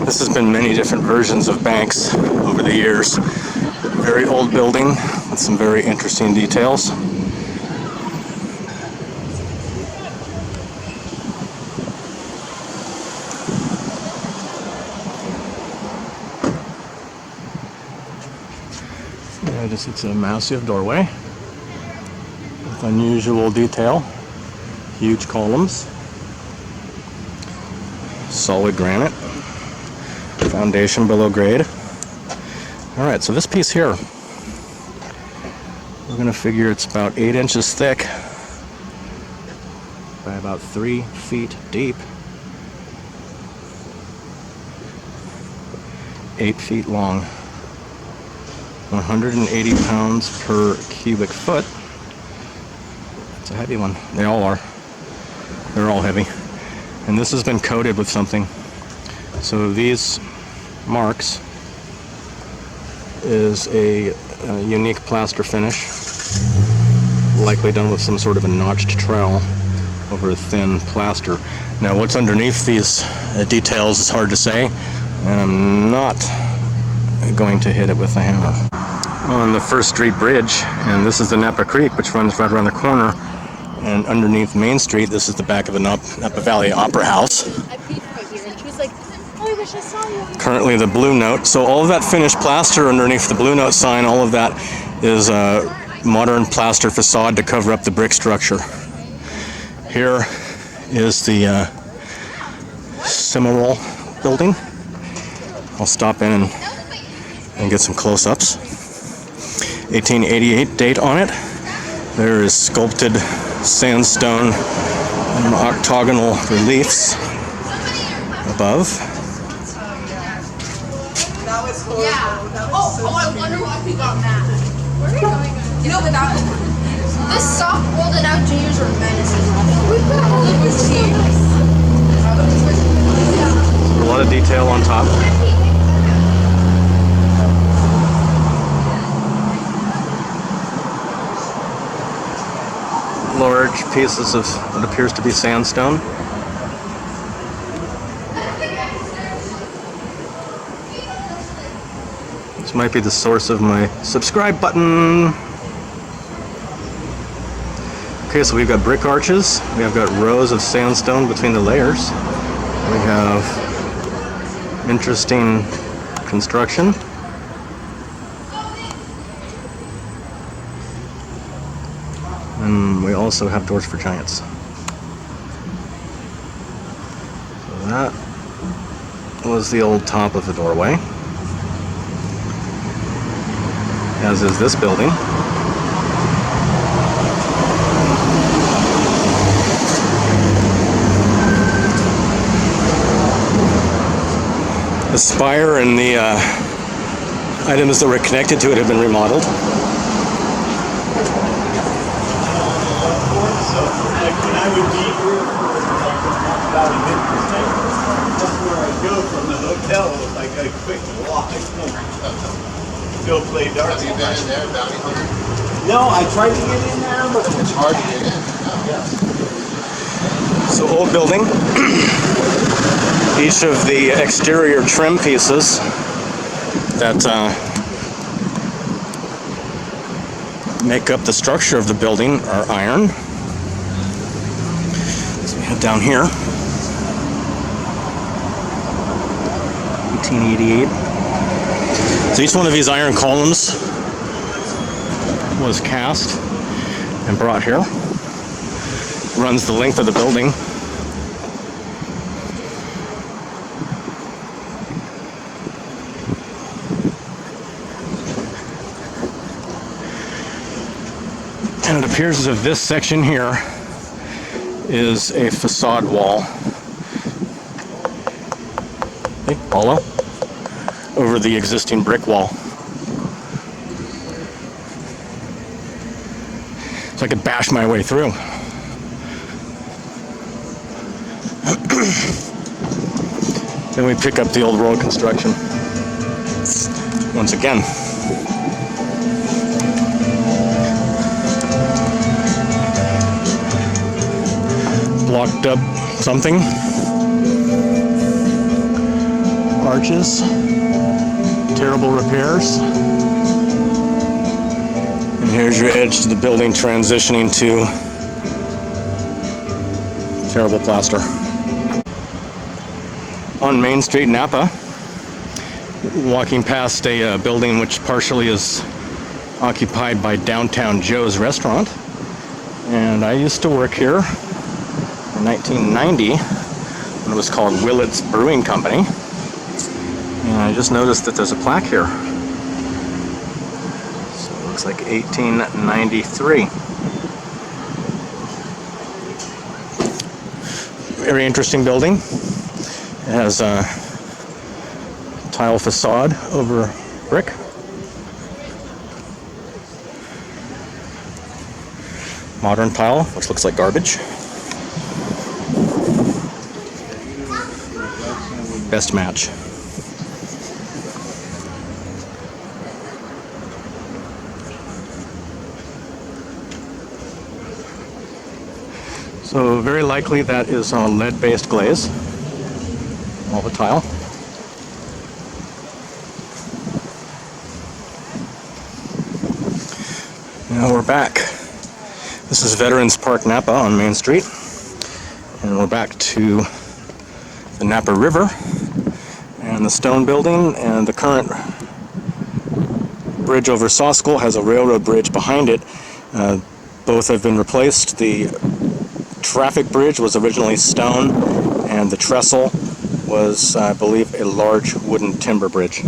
This has been many different versions of banks over the years. Very old building with some very interesting details. It's a massive doorway with unusual detail, huge columns, solid granite, foundation below grade. Alright, so this piece here, we're going to figure it's about 8 inches thick by about 3 feet deep, 8 feet long. 180 pounds per cubic foot. It's a heavy one. They all are. They're all heavy. And this has been coated with something. So these marks is a unique plaster finish, likely done with some sort of a notched trowel over a thin plaster. Now what's underneath these details is hard to say, and I'm not going to hit it with a hammer. On the First Street Bridge, and this is the Napa Creek, which runs right around the corner, and underneath Main Street, this is the back of the Napa Valley Opera House. I peed right here, and she was like, oh, I wish I saw you. Currently the Blue Note. So all of that finished plaster underneath the Blue Note sign, all of that is a modern plaster facade to cover up the brick structure. Here is the Cimarron building. I'll stop in and get some close-ups. 1888 date on it. There is sculpted sandstone and octagonal reliefs above. That was horrible. Yeah. Oh, I wonder why we got mad. Where are we going? You know, without this soft golden out juniors are menaces. We've got all of this here. A lot of detail on top. Large pieces of what appears to be sandstone. This might be the source of my subscribe button. Okay, so we've got brick arches. We have got rows of sandstone between the layers. We have interesting construction. And we also have doors for giants. So that was the old top of the doorway, as is this building. The spire and the items that were connected to it have been remodeled. I would be about a minute. That's where I go from the hotel. It's like a quick walk. Go play darts. Have you been in there, Bounty Hunter? No, I tried to get in there, but It's hard to get in. yeah. So old building. Each of the exterior trim pieces that make up the structure of the building are iron. Down here, 1888. So each one of these iron columns was cast and brought here. Runs the length of the building. And it appears as if this section here is a facade wall, hollow, over the existing brick wall. So I could bash my way through. Then we pick up the old road construction once again. Blocked up something. arches, terrible repairs. And here's your edge to the building transitioning to terrible plaster. On Main Street, Napa, walking past a building which partially is occupied by Downtown Joe's restaurant. And I used to work here in 1990 when it was called Willett's Brewing Company. And I just noticed that there's a plaque here. So it looks like 1893. Very interesting building. It has a tile facade over brick. Modern tile, which looks like garbage. Best match. So very likely that is on lead-based glaze. All the tile. Now we're back. This is Veterans Park, Napa on Main Street. And we're back to the Napa River and the stone building, and the current bridge over Sawskull has a railroad bridge behind it. Both have been replaced. The traffic bridge was originally stone, and the trestle was, I believe, a large wooden timber bridge.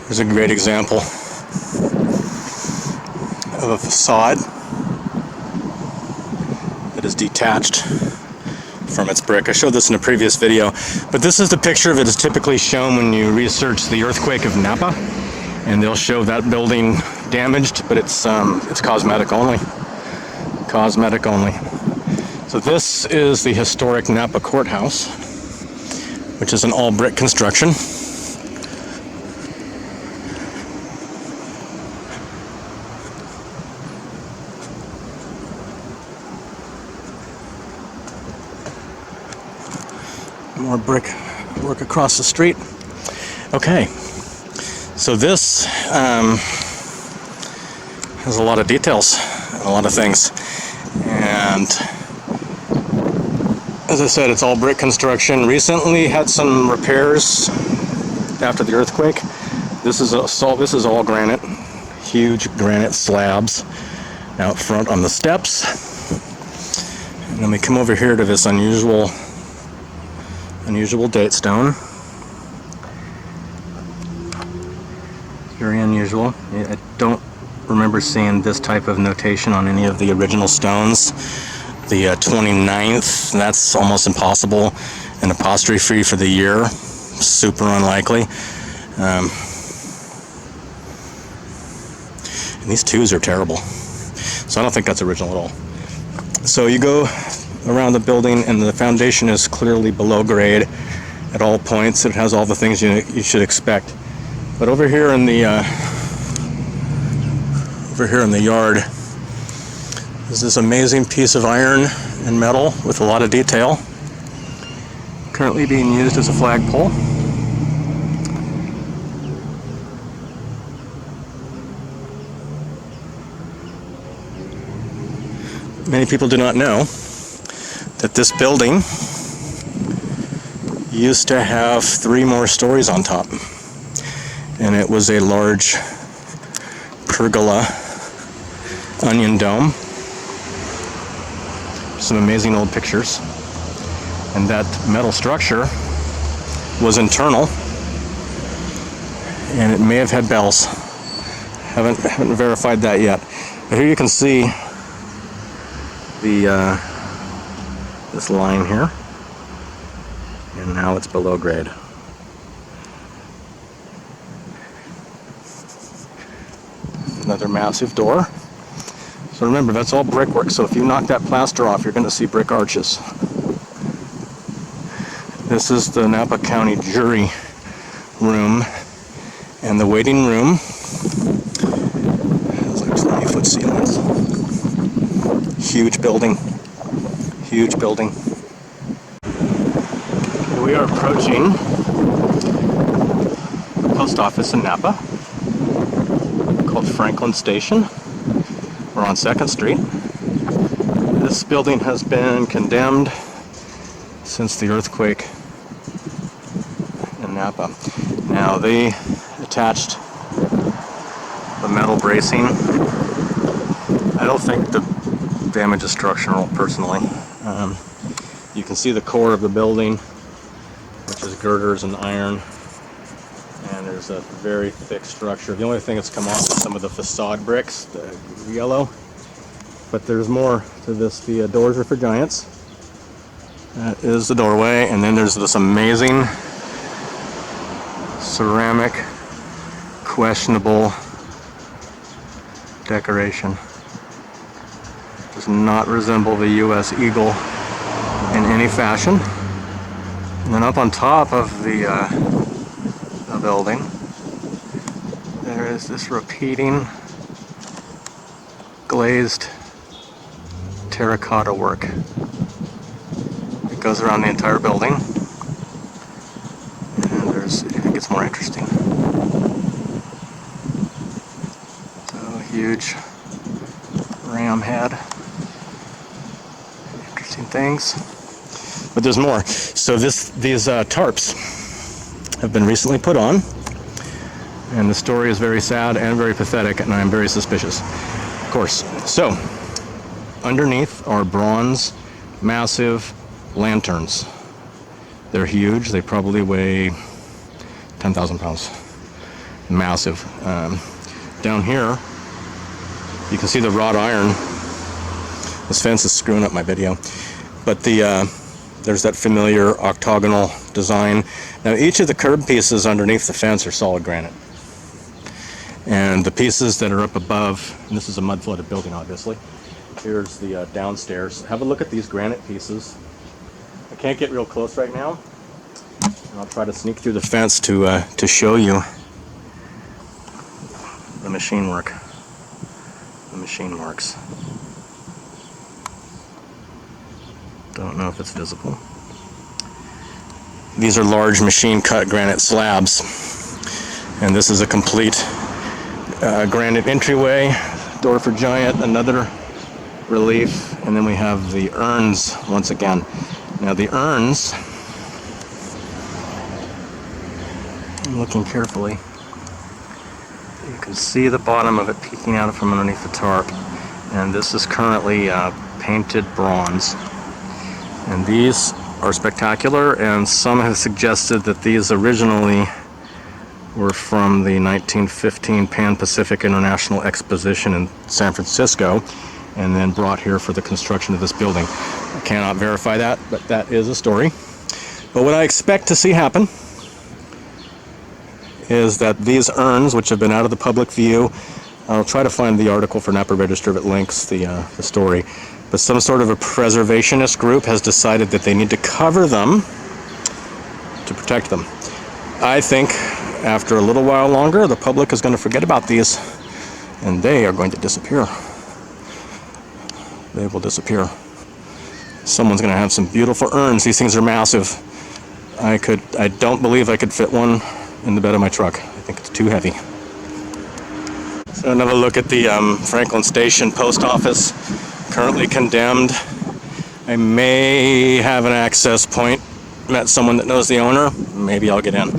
Here's a great example of a facade that is detached from its brick. I showed this in a previous video, but this is the picture that is typically shown when you research the earthquake of Napa, and they'll show that building damaged, but it's cosmetic only. Cosmetic only. So this is the historic Napa courthouse, which is an all brick construction. More brick work across the street. Okay, so this has a lot of details and a lot of things, and as I said, it's all brick construction. Recently had some repairs after the earthquake. This is all granite, huge granite slabs out front on the steps, and then we come over here to this unusual date stone. Very unusual. I don't remember seeing this type of notation on any of the original stones. The 29th, that's almost impossible. An apostrophe for the year, super unlikely. And these twos are terrible. So I don't think that's original at all. So you go around the building, and the foundation is clearly below grade at all points. It has all the things you should expect. But over here in the yard is this amazing piece of iron and metal with a lot of detail, currently being used as a flagpole. Many people do not know that this building used to have 3 more stories on top, and it was a large pergola onion dome. Some amazing old pictures, and that metal structure was internal, and it may have had bells. Haven't verified that yet, but here you can see the this line here, and now it's below grade. Another massive door. So remember, that's all brickwork, so if you knock that plaster off, you're going to see brick arches. This is the Napa County jury room, and the waiting room has like 20-foot ceilings. Huge building. Huge building. We are approaching the post office in Napa called Franklin Station. We're on 2nd Street. This building has been condemned since the earthquake in Napa. Now they attached the metal bracing. I don't think the damage is structural personally. You can see the core of the building, which is girders and iron, and there's a very thick structure. The only thing that's come off is some of the facade bricks, the yellow, but there's more to this. The doors are for giants. That is the doorway, and then there's this amazing ceramic, questionable decoration. Does not resemble the U.S. eagle in any fashion. And then up on top of the building, there is this repeating glazed terracotta work. It goes around the entire building, and it gets more interesting. So huge ram head. Interesting things. But there's more. So these tarps have been recently put on, and the story is very sad and very pathetic, and I am very suspicious, of course. So underneath are bronze, massive lanterns. They're huge. They probably weigh 10,000 pounds. Massive. Down here, you can see the wrought iron. This fence is screwing up my video. But there's that familiar octagonal design. Now each of the curb pieces underneath the fence are solid granite. And the pieces that are up above, and this is a mud-flooded building obviously. Here's the downstairs. Have a look at these granite pieces. I can't get real close right now. And I'll try to sneak through the fence to show you the machine work. The machine marks. Don't know if it's visible. These are large machine cut granite slabs, and this is a complete granite entryway, door for giant, another relief, and then we have the urns once again. Now the urns, I'm looking carefully, you can see the bottom of it peeking out from underneath the tarp, and this is currently painted bronze. And these are spectacular, and some have suggested that these originally were from the 1915 Pan-Pacific International Exposition in San Francisco, and then brought here for the construction of this building. I cannot verify that, but that is a story. But what I expect to see happen is that these urns, which have been out of the public view, I'll try to find the article for Napa Register that links the story, but some sort of a preservationist group has decided that they need to cover them to protect them. I think after a little while longer, the public is going to forget about these, and they are going to disappear. They will disappear. Someone's going to have some beautiful urns. These things are massive. I don't believe I could fit one in the bed of my truck. I think it's too heavy. So another look at the Franklin Station post office, currently condemned. I may have an access point. Met someone that knows the owner. Maybe I'll get in.